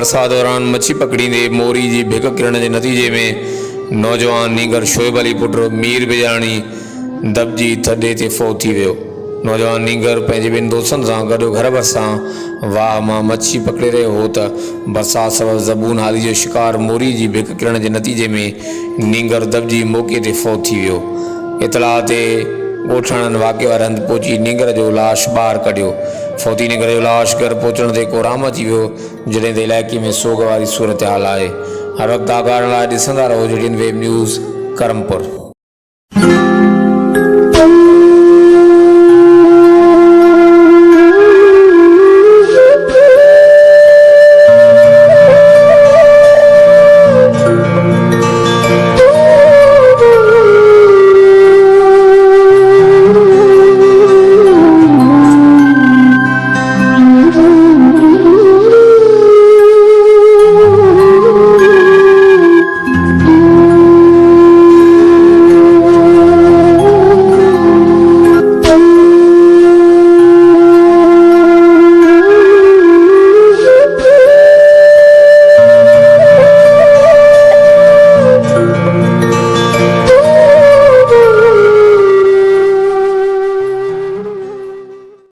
बरसात दौरान मच्छी पकड़ींदे मोरी जी भिक किरण के नतीजे में नौजवान नींगर शोएब अली पुट मीर बिजाणी दबजी थडे ते फौत थी वियो। नौजवान नींगर पंहिंजे ॿिनि दोस्तनि सां गॾु घर भरिसां वाह मां मच्छी पकड़े रहियो हो त बरसात सबबि ज़बून हाली जो शिकार मोरी जी भिक किरण के नतीजे में नींगर दबजी मौक़े ते फौत थी वियो। इतलाह ते ॻोठाणनि वाक़े वारे हंधि पहुची नींगर जो लाश ॿाहिरि कढियो। फौती नींगर जो लाश घर पहुचण ते कोराम अची वियो, जॾहिं त इलाइक़े में सोग वारी सूरत हाल आहे। हर वक़्तु आगाह लाइ ॾिसंदा रहो JDN वेब न्यूज़ करमपुर।